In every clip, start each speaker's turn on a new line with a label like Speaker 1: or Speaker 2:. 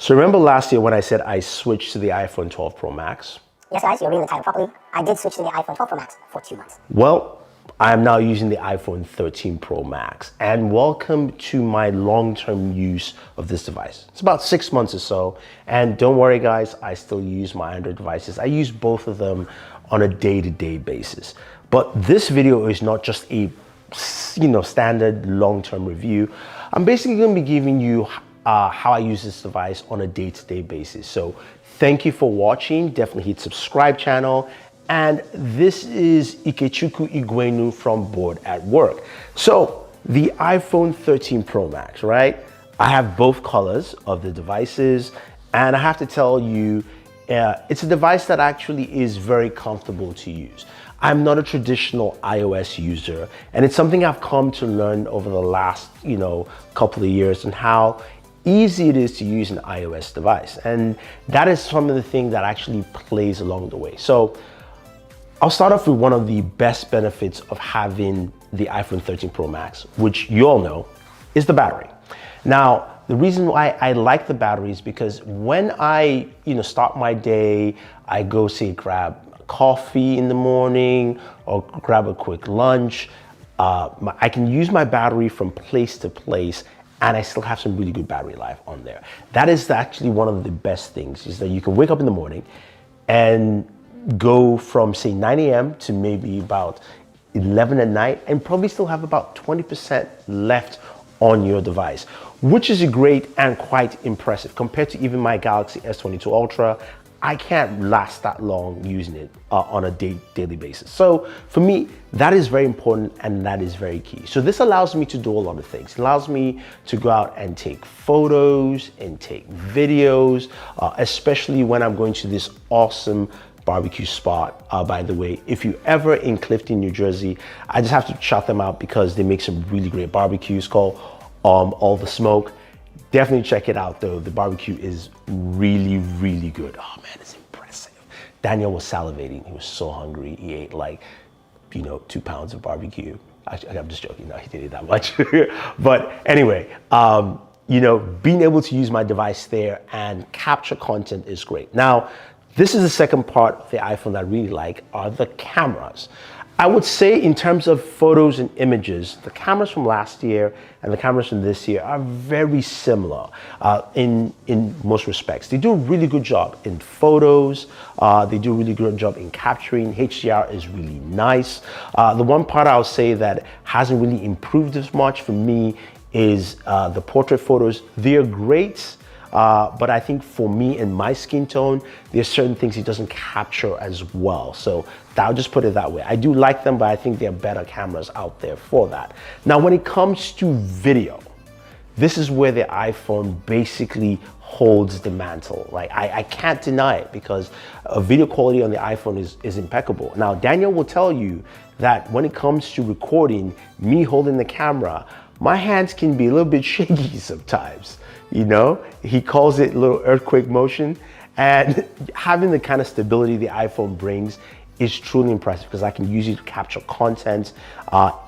Speaker 1: So remember last year when I said I switched to the iPhone 12 Pro Max?
Speaker 2: Yes, guys, you're reading the title properly. I did switch to the iPhone 12 Pro Max for 2 months.
Speaker 1: Well, I'm now using the iPhone 13 Pro Max, and welcome to my long-term use of this device. It's about 6 months or so, and don't worry guys, I still use my Android devices. I use both of them on a day-to-day basis. But this video is not just a standard long-term review. I'm basically going to be giving you how I use this device on a day-to-day basis. So thank you for watching. Definitely hit subscribe channel. And this is Ikechukwu Igwenu from Booredatwork. So the iPhone 13 Pro Max, right? I have both colors of the devices, and I have to tell you, it's a device that actually is very comfortable to use. I'm not a traditional iOS user, and it's something I've come to learn over the last, couple of years, and how easy it is to use an iOS device. And that is some of the things that actually plays along the way. So I'll start off with one of the best benefits of having the iPhone 13 Pro Max, which you all know is the battery. Now, the reason why I like the battery is because when I, start my day, I go say grab coffee in the morning or grab a quick lunch, I can use my battery from place to place, and I still have some really good battery life on there. That is actually one of the best things, is that you can wake up in the morning and go from say 9 a.m. to maybe about 11 at night and probably still have about 20% left on your device, which is great and quite impressive compared to even my Galaxy S22 Ultra. I can't last that long using it on a daily basis. So for me, that is very important and that is very key. So this allows me to do a lot of things. It allows me to go out and take photos and take videos, especially when I'm going to this awesome barbecue spot. By the way, if you're ever in Clifton, New Jersey, I just have to shout them out because they make some really great barbecues called All the Smoke. Definitely check it out though. The barbecue is really, really good. Oh man, it's impressive. Daniel was salivating. He was so hungry. He ate like, 2 pounds of barbecue. Actually, I'm just joking. No, he didn't eat that much. But anyway, being able to use my device there and capture content is great. Now, this is the second part of the iPhone that I really like, are the cameras. I would say in terms of photos and images, the cameras from last year and the cameras from this year are very similar in most respects. They do a really good job in photos. They do a really good job in capturing. HDR is really nice. The one part I'll say that hasn't really improved as much for me is the portrait photos. They're great. But I think for me and my skin tone, there's certain things it doesn't capture as well. So I'll just put it that way. I do like them, but I think there are better cameras out there for that. Now, when it comes to video, this is where the iPhone basically holds the mantle. Like I can't deny it, because video quality on the iPhone is impeccable. Now, Daniel will tell you that when it comes to recording, me holding the camera, my hands can be a little bit shaky sometimes. He calls it a little earthquake motion, and having the kind of stability the iPhone brings is truly impressive, because I can use it to capture content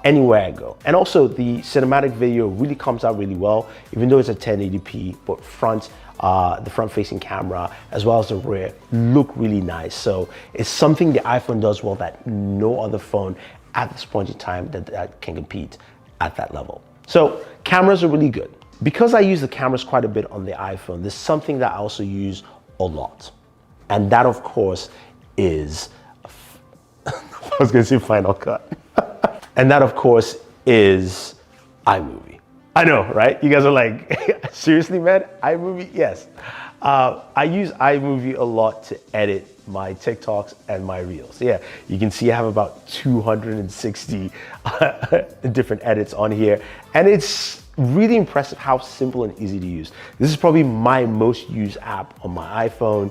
Speaker 1: anywhere I go. And also the cinematic video really comes out really well, even though it's a 1080p, but the front facing camera as well as the rear look really nice. So it's something the iPhone does well that no other phone at this point in time that can compete at that level. So cameras are really good. Because I use the cameras quite a bit on the iPhone, there's something that I also use a lot. And that, of course, is, I was going to say Final Cut. And that, of course, is iMovie. I know, right? You guys are like, seriously, man? iMovie? Yes. I use iMovie a lot to edit my TikToks and my Reels. Yeah, you can see I have about 260 different edits on here. And it's really impressive how simple and easy to use. This is probably my most used app on my iPhone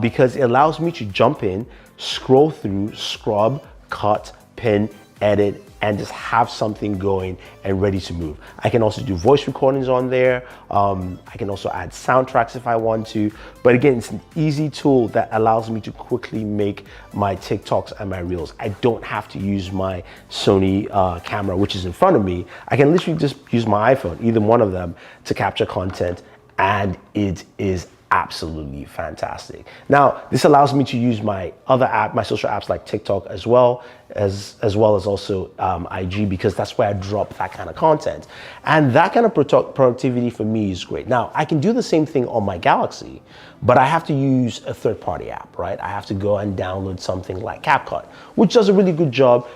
Speaker 1: because it allows me to jump in, scroll through, scrub, cut, pin, edit, and just have something going and ready to move. I can also do voice recordings on there. I can also add soundtracks if I want to. But again, it's an easy tool that allows me to quickly make my TikToks and my Reels. I don't have to use my Sony camera, which is in front of me. I can literally just use my iPhone, either one of them, to capture content, and it is absolutely fantastic. Now, this allows me to use my other app, my social apps like TikTok as well as also IG, because that's where I drop that kind of content. And that kind of productivity for me is great. Now, I can do the same thing on my Galaxy, but I have to use a third-party app, right? I have to go and download something like CapCut, which does a really good job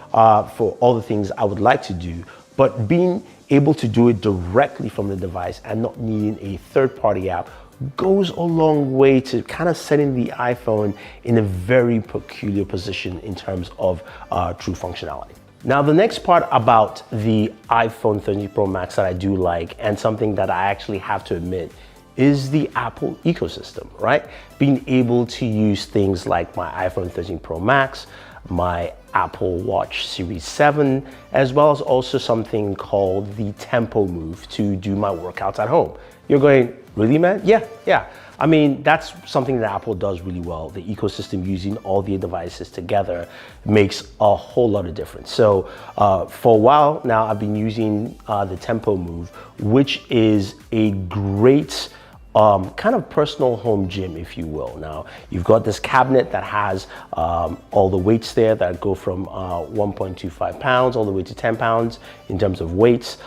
Speaker 1: for all the things I would like to do. But being able to do it directly from the device and not needing a third-party app goes a long way to kind of setting the iPhone in a very peculiar position in terms of true functionality. Now, the next part about the iPhone 13 Pro Max that I do like, and something that I actually have to admit, is the Apple ecosystem, right? Being able to use things like my iPhone 13 Pro Max, my Apple Watch Series 7, as well as also something called the Tempo Move to do my workouts at home. You're going, really, man? Yeah. I mean, that's something that Apple does really well. The ecosystem, using all the devices together, makes a whole lot of difference. So for a while now, I've been using the Tempo Move, which is a great kind of personal home gym, if you will. Now, you've got this cabinet that has all the weights there that go from 1.25 pounds all the way to 10 pounds in terms of weights,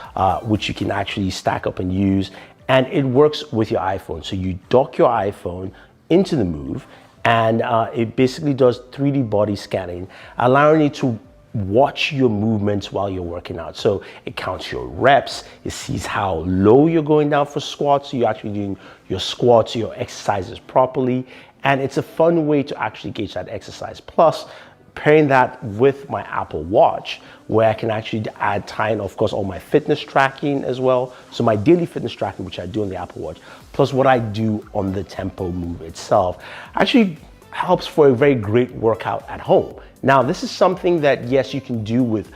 Speaker 1: which you can actually stack up and use. And it works with your iPhone. So you dock your iPhone into the Move, and it basically does 3D body scanning, allowing you to watch your movements while you're working out. So it counts your reps, it sees how low you're going down for squats, so you're actually doing your squats, your exercises properly, and it's a fun way to actually gauge that exercise. Plus, pairing that with my Apple Watch, where I can actually add tying, of course, all my fitness tracking as well. So my daily fitness tracking, which I do on the Apple Watch, plus what I do on the Tempo Move itself, actually helps for a very great workout at home. Now, this is something that, yes, you can do with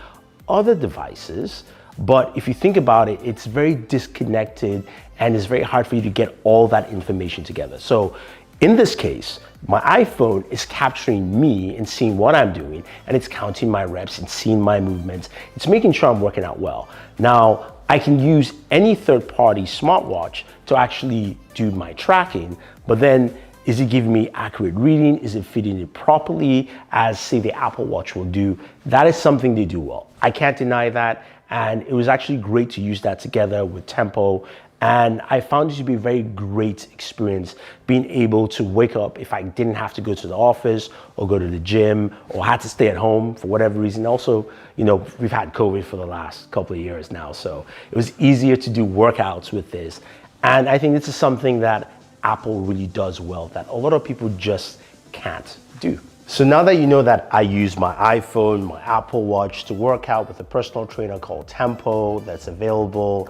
Speaker 1: other devices, but if you think about it, it's very disconnected and it's very hard for you to get all that information together. So in this case, my iPhone is capturing me and seeing what I'm doing, and it's counting my reps and seeing my movements. It's making sure I'm working out well. Now, I can use any third-party smartwatch to actually do my tracking, but then is it giving me accurate reading? Is it fitting it properly as, say, the Apple Watch will do? That is something they do well. I can't deny that. And it was actually great to use that together with Tempo. And I found it to be a very great experience, being able to wake up if I didn't have to go to the office or go to the gym or had to stay at home for whatever reason. Also, you know, we've had COVID for the last couple of years now, so it was easier to do workouts with this. And I think this is something that Apple really does well that a lot of people just can't do. So now that you know that I use my iPhone, my Apple Watch to work out with a personal trainer called Tempo that's available,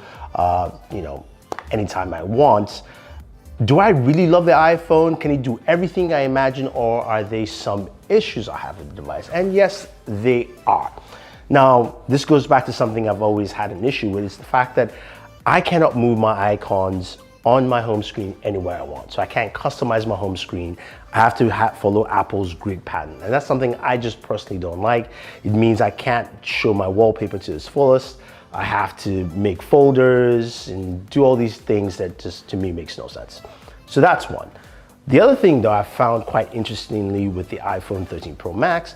Speaker 1: you know, anytime I want, do I really love the iPhone? Can it do everything I imagine, or are there some issues I have with the device? And yes, they are. Now, this goes back to something I've always had an issue with, is the fact that I cannot move my icons on my home screen anywhere I want. So I can't customize my home screen. I have to follow Apple's grid pattern. And that's something I just personally don't like. It means I can't show my wallpaper to its fullest. I have to make folders and do all these things that just, to me, makes no sense. So that's one. The other thing, though, I found quite interestingly with the iPhone 13 Pro Max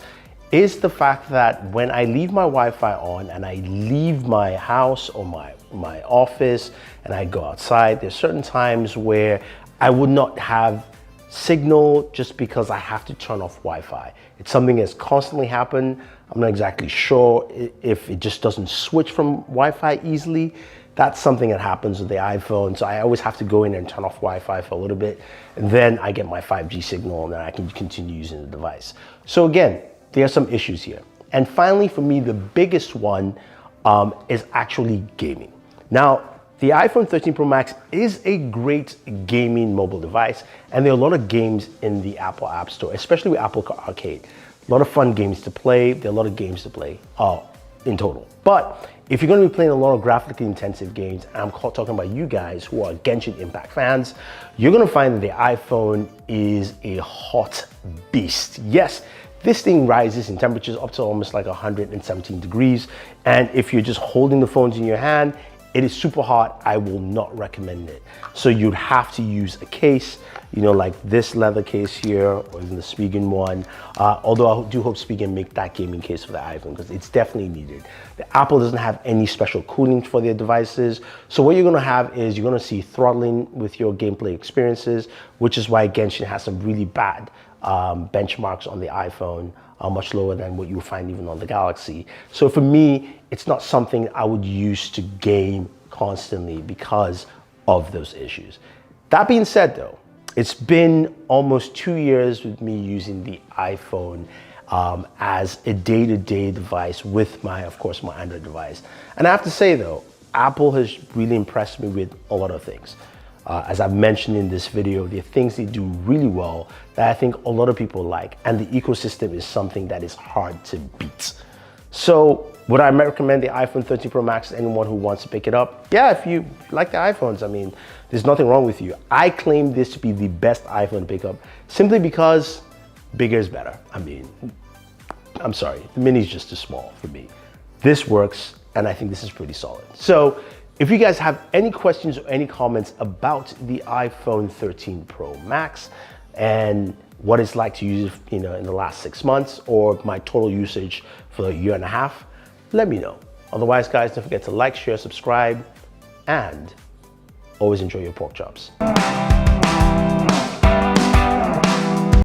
Speaker 1: is the fact that when I leave my Wi-Fi on and I leave my house or my office and I go outside, there's certain times where I would not have signal just because I have to turn off Wi-Fi. It's something that's constantly happened. I'm not exactly sure if it just doesn't switch from Wi-Fi easily. That's something that happens with the iPhone. So I always have to go in and turn off Wi-Fi for a little bit, and then I get my 5G signal and then I can continue using the device. So again, there are some issues here. And finally, for me, the biggest one is actually gaming. Now, the iPhone 13 Pro Max is a great gaming mobile device, and there are a lot of games in the Apple App Store, especially with Apple Arcade. A lot of fun games to play. There are a lot of games to play in total. But if you're going to be playing a lot of graphically intensive games, and I'm talking about you guys who are Genshin Impact fans, you're going to find that the iPhone is a hot beast. Yes, this thing rises in temperatures up to almost like 117 degrees. And if you're just holding the phones in your hand, it is super hot. I will not recommend it. So you'd have to use a case, you know, like this leather case here, or even the Spigen one. Although I do hope Spigen make that gaming case for the iPhone, because it's definitely needed. The Apple doesn't have any special cooling for their devices. So what you're gonna have is you're gonna see throttling with your gameplay experiences, which is why Genshin has some really bad benchmarks on the iPhone, much lower than what you'll find even on the Galaxy. So for me, it's not something I would use to game constantly because of those issues. That being said though, it's been almost 2 years with me using the iPhone as a day-to-day device with of course, my Android device. And I have to say though, Apple has really impressed me with a lot of things. As I've mentioned in this video, there are things they do really well that I think a lot of people like, and the ecosystem is something that is hard to beat. So would I recommend the iPhone 13 Pro Max to anyone who wants to pick it up? Yeah, if you like the iPhones, I mean, there's nothing wrong with you. I claim this to be the best iPhone to pick up simply because bigger is better. I mean, I'm sorry, the mini is just too small for me. This works, and I think this is pretty solid. So if you guys have any questions or any comments about the iPhone 13 Pro Max and what it's like to use it, you know, in the last 6 months, or my total usage for a year and a half, let me know. Otherwise, guys, don't forget to like, share, subscribe, and always enjoy your pork chops.